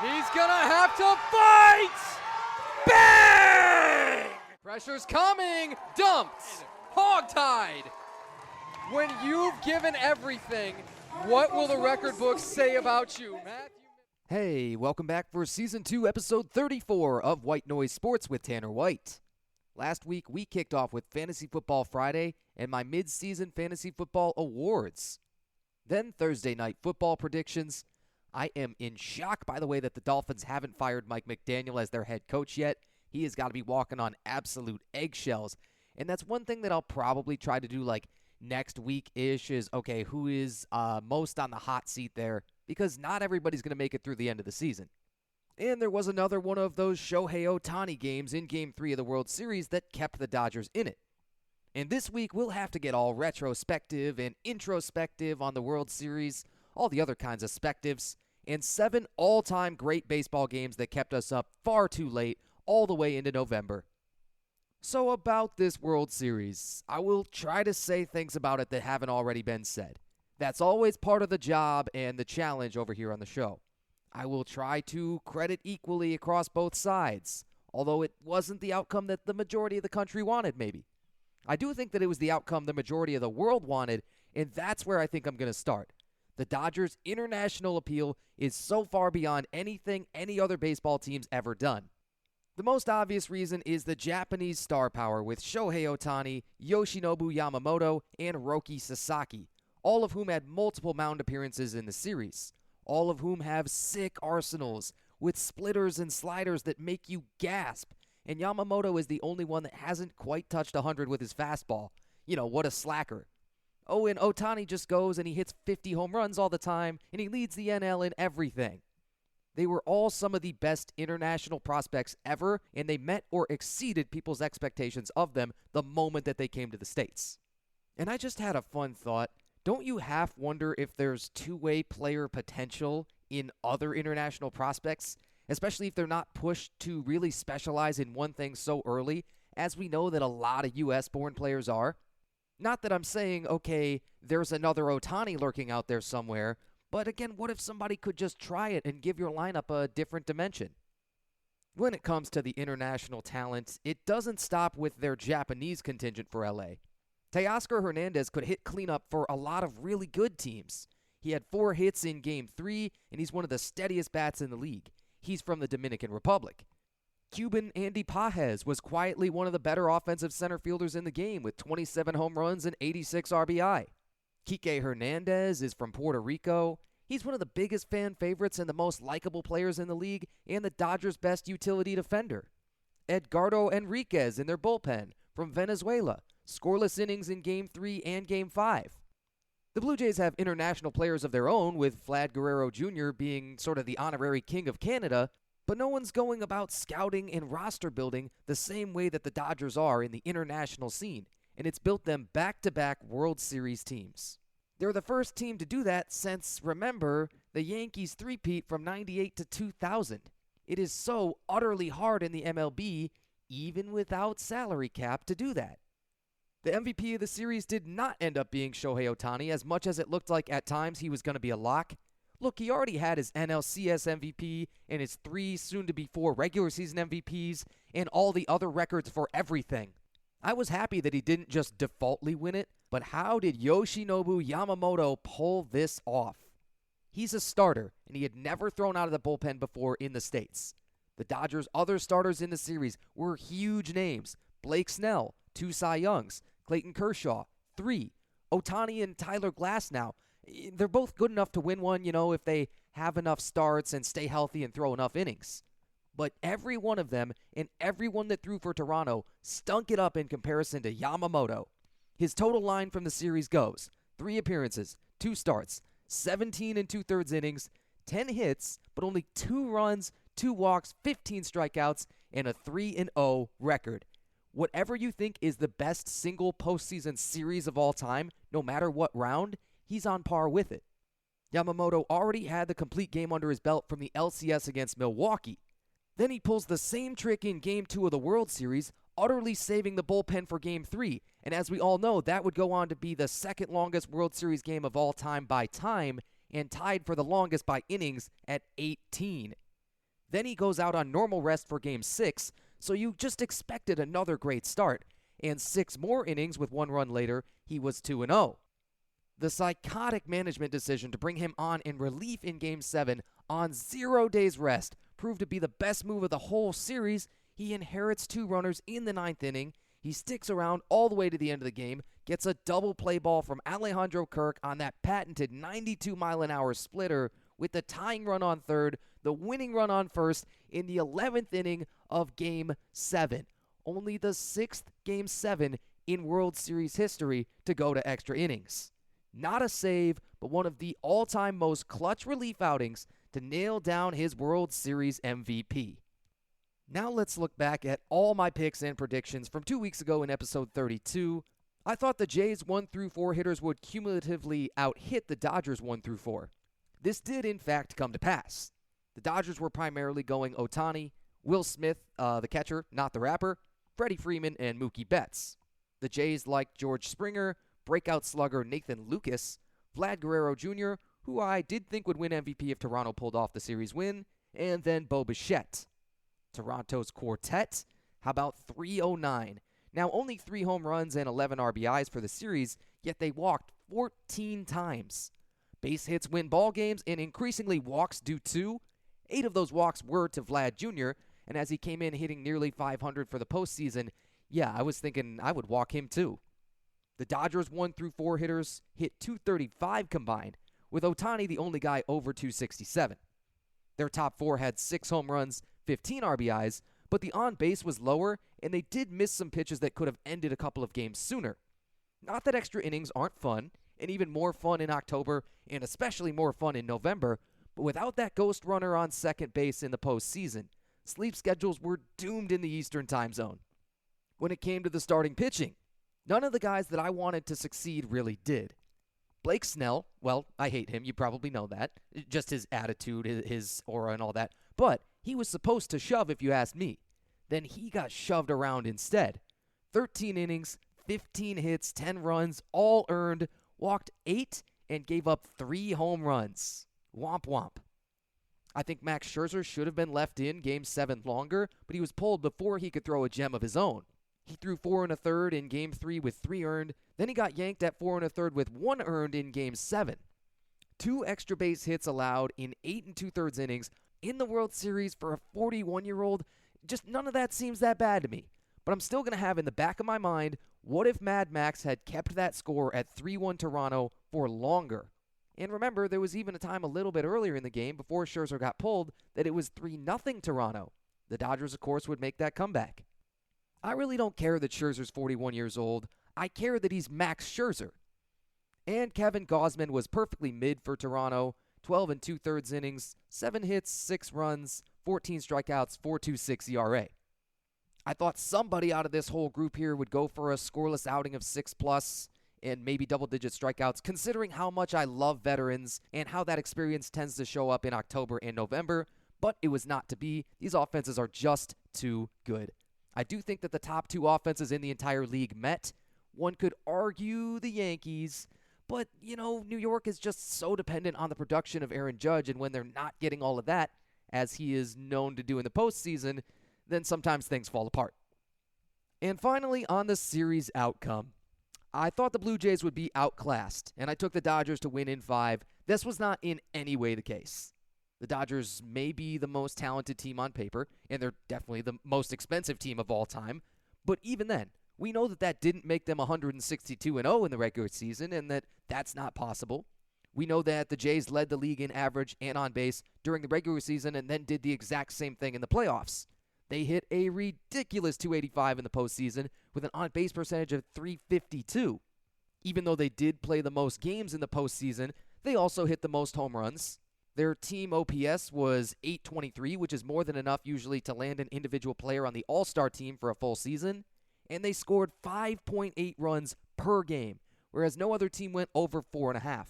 He's gonna have to fight! Bang! Pressure's coming! Dumped! Hogtied! When you've given everything, what will the record books say about you, Matthew? Hey, welcome back for Season 2, Episode 34 of White Noise Sports with Tanner White. Last week, we kicked off with Fantasy Football Friday and my mid-season Fantasy Football Awards. Then Thursday night football predictions. I am in shock, by the way, that the Dolphins haven't fired Mike McDaniel as their head coach yet. He has got to be walking on absolute eggshells. And that's one thing that I'll probably try to do like next week-ish is, okay, who is most on the hot seat there? Because not everybody's going to make it through the end of the season. And there was another one of those Shohei Ohtani games in Game 3 of the World Series that kept the Dodgers in it. And this week, we'll have to get all retrospective and introspective on the World Series, all the other kinds of spectives, and 7 all-time great baseball games that kept us up far too late, all the way into November. So about this World Series, I will try to say things about it that haven't already been said. That's always part of the job and the challenge over here on the show. I will try to credit equally across both sides, although it wasn't the outcome that the majority of the country wanted, maybe. I do think that it was the outcome the majority of the world wanted, and that's where I think I'm going to start. The Dodgers' international appeal is so far beyond anything any other baseball team's ever done. The most obvious reason is the Japanese star power with Shohei Ohtani, Yoshinobu Yamamoto, and Roki Sasaki, all of whom had multiple mound appearances in the series, all of whom have sick arsenals with splitters and sliders that make you gasp, and Yamamoto is the only one that hasn't quite touched 100 with his fastball. You know, what a slacker. Oh, and Ohtani just goes and he hits 50 home runs all the time, and he leads the NL in everything. They were all some of the best international prospects ever, and they met or exceeded people's expectations of them the moment that they came to the States. And I just had a fun thought. Don't you half wonder if there's two-way player potential in other international prospects, especially if they're not pushed to really specialize in one thing so early, as we know that a lot of U.S.-born players are? Not that I'm saying, okay, there's another Ohtani lurking out there somewhere, but again, what if somebody could just try it and give your lineup a different dimension? When it comes to the international talent, it doesn't stop with their Japanese contingent for LA. Teoscar Hernandez could hit cleanup for a lot of really good teams. He had 4 hits in Game 3, and he's one of the steadiest bats in the league. He's from the Dominican Republic. Cuban Andy Pages was quietly one of the better offensive center fielders in the game with 27 home runs and 86 RBI. Kike Hernandez is from Puerto Rico. He's one of the biggest fan favorites and the most likable players in the league and the Dodgers' best utility defender. Edgardo Enriquez in their bullpen from Venezuela. Scoreless innings in Game 3 and Game 5. The Blue Jays have international players of their own, with Vlad Guerrero Jr. being sort of the honorary king of Canada, but no one's going about scouting and roster building the same way that the Dodgers are in the international scene, and it's built them back-to-back World Series teams. They're the first team to do that since, remember, the Yankees three-peat from 98 to 2000. It is so utterly hard in the MLB, even without salary cap, to do that. The MVP of the series did not end up being Shohei Ohtani, as much as it looked like at times he was going to be a lock. Look, he already had his NLCS MVP and his 3 soon-to-be 4 regular season MVPs and all the other records for everything. I was happy that he didn't just defaultly win it, but how did Yoshinobu Yamamoto pull this off? He's a starter, and he had never thrown out of the bullpen before in the States. The Dodgers' other starters in the series were huge names. Blake Snell, 2 Cy Youngs. Clayton Kershaw, 3. Ohtani and Tyler Glasnow. They're both good enough to win one, if they have enough starts and stay healthy and throw enough innings. But every one of them and everyone that threw for Toronto stunk it up in comparison to Yamamoto. His total line from the series goes 3 appearances, 2 starts, 17 and 2/3 innings, 10 hits, but only 2 runs, 2 walks, 15 strikeouts, and a 3-0 record. Whatever you think is the best single postseason series of all time, no matter what round, he's on par with it. Yamamoto already had the complete game under his belt from the LCS against Milwaukee. Then he pulls the same trick in Game 2 of the World Series, utterly saving the bullpen for Game 3. And as we all know, that would go on to be the second longest World Series game of all time by time, and tied for the longest by innings at 18. Then he goes out on normal rest for Game 6, so you just expected another great start. And 6 more innings with 1 run later, he was 2-0. The psychotic management decision to bring him on in relief in Game 7 on 0 days rest proved to be the best move of the whole series. He inherits 2 runners in the 9th inning. He sticks around all the way to the end of the game, gets a double play ball from Alejandro Kirk on that patented 92-mile-an-hour splitter with the tying run on third, the winning run on first in the 11th inning of Game 7. Only the 6th Game 7 in World Series history to go to extra innings. Not a save, but one of the all-time most clutch relief outings to nail down his World Series MVP. Now let's look back at all my picks and predictions from 2 weeks ago in episode 32. I thought the Jays 1-4 hitters would cumulatively out-hit the Dodgers 1-4. This did in fact come to pass. The Dodgers were primarily going Ohtani, Will Smith, the catcher, not the rapper, Freddie Freeman, and Mookie Betts. The Jays liked George Springer, breakout slugger Nathan Lucas, Vlad Guerrero Jr., who I did think would win MVP if Toronto pulled off the series win, and then Bo Bichette. Toronto's quartet, how about 309? Now only 3 home runs and 11 RBIs for the series, yet they walked 14 times. Base hits win ball games, and increasingly walks do too. 8 of those walks were to Vlad Jr., and as he came in hitting nearly 500 for the postseason, yeah, I was thinking I would walk him too. The Dodgers 1-4 hitters hit 235 combined, with Ohtani the only guy over 267. Their top 4 had 6 home runs, 15 RBIs, but the on-base was lower, and they did miss some pitches that could have ended a couple of games sooner. Not that extra innings aren't fun, and even more fun in October, and especially more fun in November, but without that ghost runner on second base in the postseason, sleep schedules were doomed in the Eastern time zone. When it came to the starting pitching, none of the guys that I wanted to succeed really did. Blake Snell, well, I hate him, you probably know that, just his attitude, his aura and all that, but he was supposed to shove if you asked me. Then he got shoved around instead. 13 innings, 15 hits, 10 runs, all earned, walked 8, and gave up 3 home runs. Womp womp. I think Max Scherzer should have been left in Game 7 longer, but he was pulled before he could throw a gem of his own. He threw 4 1/3 in Game 3 with 3 earned, then he got yanked at 4 1/3 with 1 earned in Game 7. 2 extra base hits allowed in 8 2/3 innings in the World Series for a 41-year-old. Just none of that seems that bad to me. But I'm still going to have in the back of my mind, what if Mad Max had kept that score at 3-1 Toronto for longer? And remember, there was even a time a little bit earlier in the game, before Scherzer got pulled, that it was 3-0 Toronto. The Dodgers, of course, would make that comeback. I really don't care that Scherzer's 41 years old. I care that he's Max Scherzer. And Kevin Gausman was perfectly mid for Toronto. 12 2/3 innings, 7 hits, 6 runs, 14 strikeouts, 4.26 ERA. I thought somebody out of this whole group here would go for a scoreless outing of 6+ and maybe double-digit strikeouts, considering how much I love veterans and how that experience tends to show up in October and November, but it was not to be. These offenses are just too good. I do think that the top 2 offenses in the entire league met. One could argue the Yankees, but, New York is just so dependent on the production of Aaron Judge, and when they're not getting all of that, as he is known to do in the postseason, then sometimes things fall apart. And finally, on the series outcome, I thought the Blue Jays would be outclassed, and I took the Dodgers to win in 5. This was not in any way the case. The Dodgers may be the most talented team on paper, and they're definitely the most expensive team of all time, but even then, we know that didn't make them 162-0 in the regular season, and that's not possible. We know that the Jays led the league in average and on base during the regular season and then did the exact same thing in the playoffs. They hit a ridiculous 285 in the postseason with an on-base percentage of 352. Even though they did play the most games in the postseason, they also hit the most home runs. Their team OPS was 823, which is more than enough usually to land an individual player on the All-Star team for a full season. And they scored 5.8 runs per game, whereas no other team went over 4.5.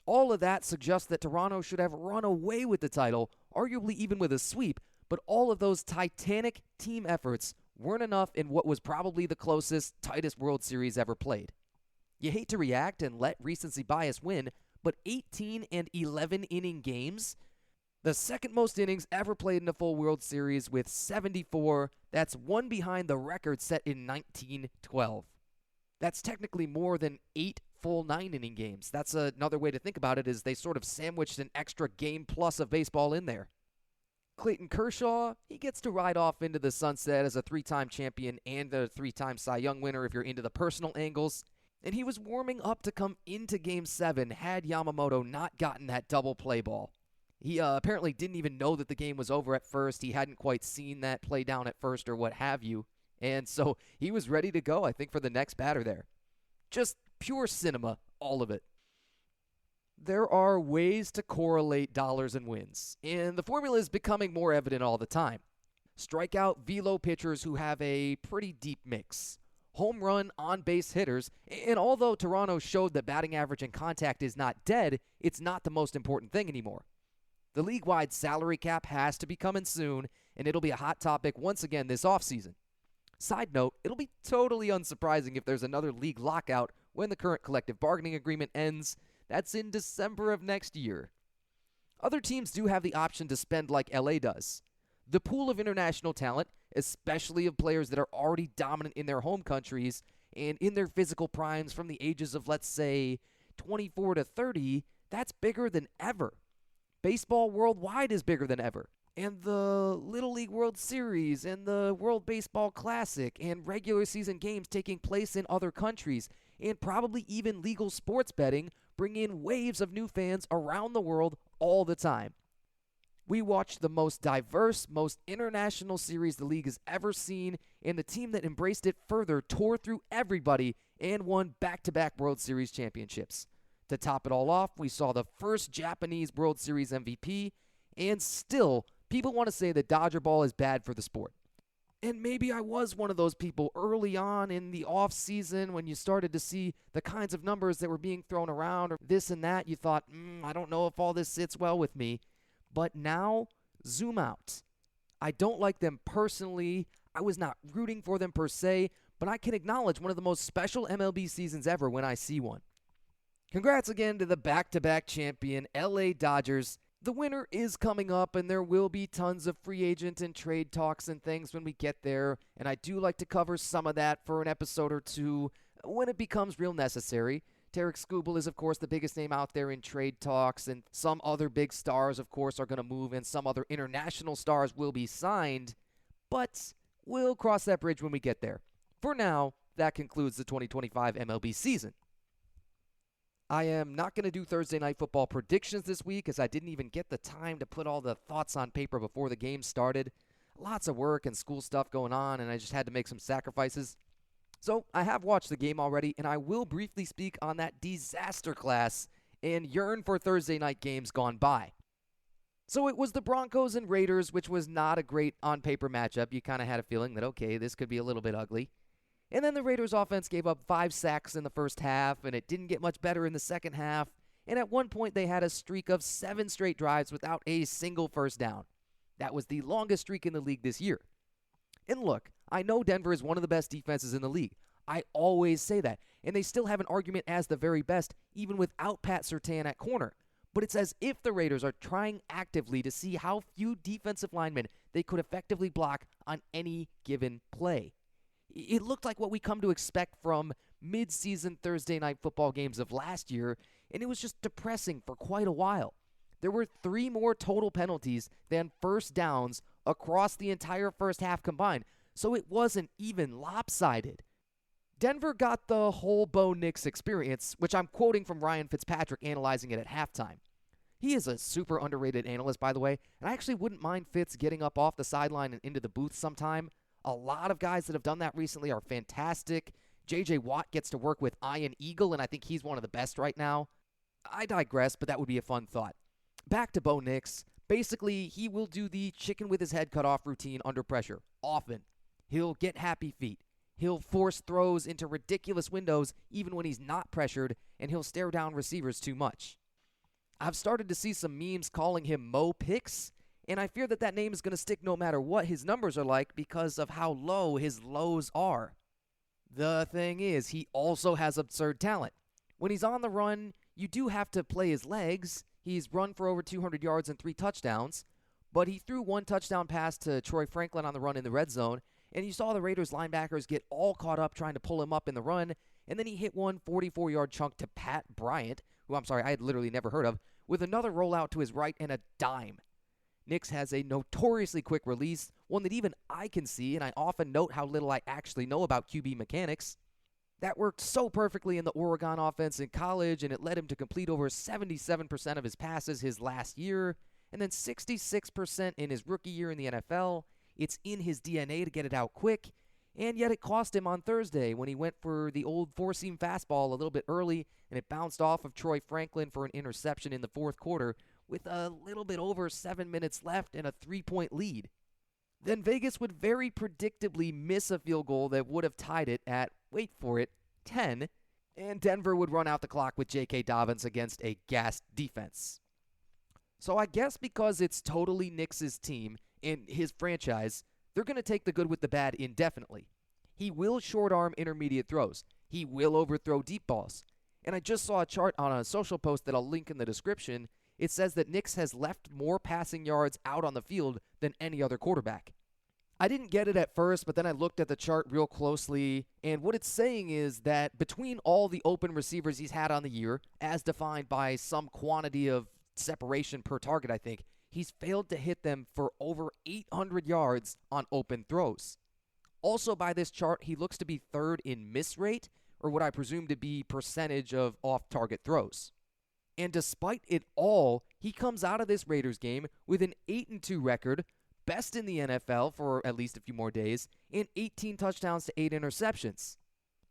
All of that suggests that Toronto should have run away with the title, arguably even with a sweep, but all of those titanic team efforts weren't enough in what was probably the closest, tightest World Series ever played. You hate to react and let recency bias win, but 18 and 11 inning games? The second most innings ever played in a full World Series with 74. That's one behind the record set in 1912. That's technically more than 8 full 9-inning games. That's another way to think about it, is they sort of sandwiched an extra game plus of baseball in there. Clayton Kershaw, he gets to ride off into the sunset as a 3-time champion and a 3-time Cy Young winner if you're into the personal angles. And he was warming up to come into Game 7 had Yamamoto not gotten that double play ball. He apparently didn't even know that the game was over at first. He hadn't quite seen that play down at first or what have you. And so he was ready to go, I think, for the next batter there. Just pure cinema, all of it. There are ways to correlate dollars and wins, and the formula is becoming more evident all the time. Strikeout velo pitchers who have a pretty deep mix. Home run on-base hitters, and although Toronto showed that batting average and contact is not dead, it's not the most important thing anymore. The league-wide salary cap has to be coming soon, and it'll be a hot topic once again this offseason. Side note, it'll be totally unsurprising if there's another league lockout when the current collective bargaining agreement ends. That's in December of next year. Other teams do have the option to spend like LA does. The pool of international talent, especially of players that are already dominant in their home countries and in their physical primes from the ages of, let's say, 24 to 30, that's bigger than ever. Baseball worldwide is bigger than ever. And the Little League World Series and the World Baseball Classic and regular season games taking place in other countries and probably even legal sports betting bring in waves of new fans around the world all the time. We watched the most diverse, most international series the league has ever seen, and the team that embraced it further tore through everybody and won back-to-back World Series championships. To top it all off, we saw the first Japanese World Series MVP, and still, people want to say that Dodgerball is bad for the sport. And maybe I was one of those people early on in the off-season when you started to see the kinds of numbers that were being thrown around or this and that. You thought, I don't know if all this sits well with me. But now, zoom out. I don't like them personally. I was not rooting for them per se, but I can acknowledge one of the most special MLB seasons ever when I see one. Congrats again to the back-to-back champion LA Dodgers. The winter is coming up, and there will be tons of free agent and trade talks and things when we get there, and I do like to cover some of that for an episode or two when it becomes real necessary. Tarek Skubal is, of course, the biggest name out there in trade talks, and some other big stars, of course, are going to move, and some other international stars will be signed, but we'll cross that bridge when we get there. For now, that concludes the 2025 MLB season. I am not going to do Thursday Night Football predictions this week as I didn't even get the time to put all the thoughts on paper before the game started. Lots of work and school stuff going on, and I just had to make some sacrifices. So I have watched the game already, and I will briefly speak on that disaster class and yearn for Thursday night games gone by. So it was the Broncos and Raiders, which was not a great on-paper matchup. You kind of had a feeling that, okay, this could be a little bit ugly. And then the Raiders offense gave up 5 sacks in the first half, and it didn't get much better in the second half. And at one point, they had a streak of 7 straight drives without a single first down. That was the longest streak in the league this year. And look, I know Denver is one of the best defenses in the league. I always say that. And they still have an argument as the very best, even without Pat Surtain at corner. But it's as if the Raiders are trying actively to see how few defensive linemen they could effectively block on any given play. It looked like what we come to expect from mid-season Thursday night football games of last year, and it was just depressing for quite a while. There were 3 more total penalties than first downs across the entire first half combined, so it wasn't even lopsided. Denver got the whole Bo Nix experience, which I'm quoting from Ryan Fitzpatrick analyzing it at halftime. He is a super underrated analyst, by the way, and I actually wouldn't mind Fitz getting up off the sideline and into the booth sometime. A lot of guys that have done that recently are fantastic. J.J. Watt gets to work with Ian Eagle, and I think he's one of the best right now. I digress, but that would be a fun thought. Back to Bo Nix. Basically, he will do the chicken with his head cut off routine under pressure, often. He'll get happy feet. He'll force throws into ridiculous windows even when he's not pressured, and he'll stare down receivers too much. I've started to see some memes calling him Mo Picks, and I fear that that name is going to stick no matter what his numbers are like because of how low his lows are. The thing is, he also has absurd talent. When he's on the run, you do have to play his legs. He's run for over 200 yards and 3 touchdowns, but he threw 1 touchdown pass to Troy Franklin on the run in the red zone, and you saw the Raiders linebackers get all caught up trying to pull him up in the run, and then he hit one 44-yard chunk to Pat Bryant, who I had literally never heard of, with another rollout to his right and a dime. Nix has a notoriously quick release, one that even I can see, and I often note how little I actually know about QB mechanics. That worked so perfectly in the Oregon offense in college, and it led him to complete over 77% of his passes his last year, and then 66% in his rookie year in the NFL. It's in his DNA to get it out quick, and yet it cost him on Thursday when he went for the old four-seam fastball a little bit early, and it bounced off of Troy Franklin for an interception in the fourth quarter with a little bit over 7 minutes left and a 3-point lead. Then Vegas would very predictably miss a field goal that would have tied it at, wait for it, 10, and Denver would run out the clock with J.K. Dobbins against a gassed defense. So I guess because it's totally Nix's team and his franchise, they're going to take the good with the bad indefinitely. He will short-arm intermediate throws. He will overthrow deep balls. And I just saw a chart on a social post that I'll link in the description. It says that Nix has left more passing yards out on the field than any other quarterback. I didn't get it at first, but then I looked at the chart real closely, and what it's saying is that between all the open receivers he's had on the year, as defined by some quantity of separation per target, I think, he's failed to hit them for over 800 yards on open throws. Also by this chart, he looks to be third in miss rate, or what I presume to be percentage of off-target throws. And despite it all, he comes out of this Raiders game with an 8-2 record, best in the NFL for at least a few more days, and 18 touchdowns to 8 interceptions.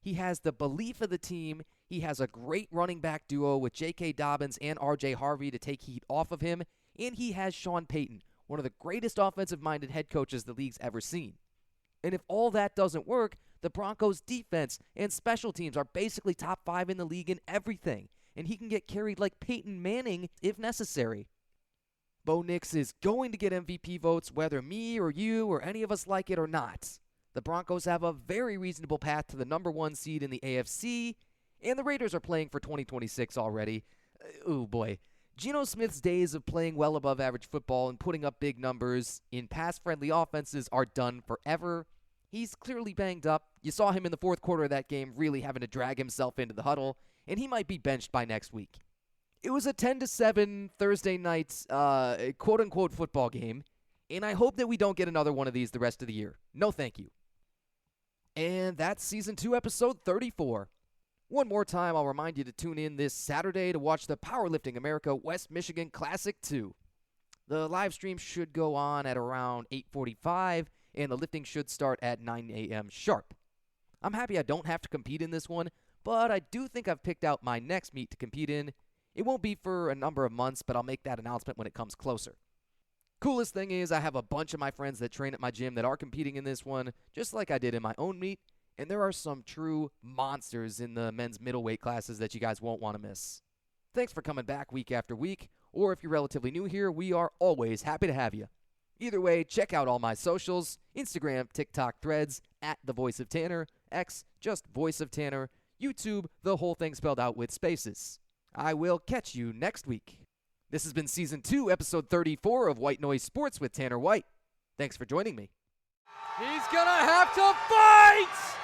He has the belief of the team. He has a great running back duo with J.K. Dobbins and R.J. Harvey to take heat off of him, and he has Sean Payton, one of the greatest offensive-minded head coaches the league's ever seen. And if all that doesn't work, the Broncos' defense and special teams are basically top 5 in the league in everything, and he can get carried like Peyton Manning if necessary. Bo Nix is going to get MVP votes whether me or you or any of us like it or not. The Broncos have a very reasonable path to the number 1 seed in the AFC, and the Raiders are playing for 2026 already. Oh boy. Geno Smith's days of playing well above average football and putting up big numbers in pass-friendly offenses are done forever. He's clearly banged up. You saw him in the fourth quarter of that game really having to drag himself into the huddle, and he might be benched by next week. It was a 10-7 Thursday night quote-unquote football game, and I hope that we don't get another one of these the rest of the year. No thank you. And that's Season 2, Episode 34. One more time, I'll remind you to tune in this Saturday to watch the Powerlifting America West Michigan Classic 2. The live stream should go on at around 8:45, and the lifting should start at 9 a.m. sharp. I'm happy I don't have to compete in this one, but I do think I've picked out my next meet to compete in. It won't be for a number of months, but I'll make that announcement when it comes closer. Coolest thing is I have a bunch of my friends that train at my gym that are competing in this one, just like I did in my own meet, and there are some true monsters in the men's middleweight classes that you guys won't want to miss. Thanks for coming back week after week, or if you're relatively new here, we are always happy to have you. Either way, check out all my socials, Instagram, TikTok, Threads, @TheVoiceOfTanner, X, just Voice of Tanner, YouTube, the whole thing spelled out with spaces. I will catch you next week. This has been Season 2, Episode 34 of White Noise Sports with Tanner White. Thanks for joining me. He's gonna have to fight!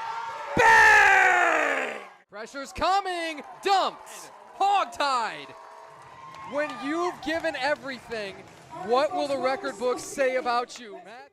Bang! Pressure's coming! Dumped! Hogtied! When you've given everything, what will the record books say about you, Matt?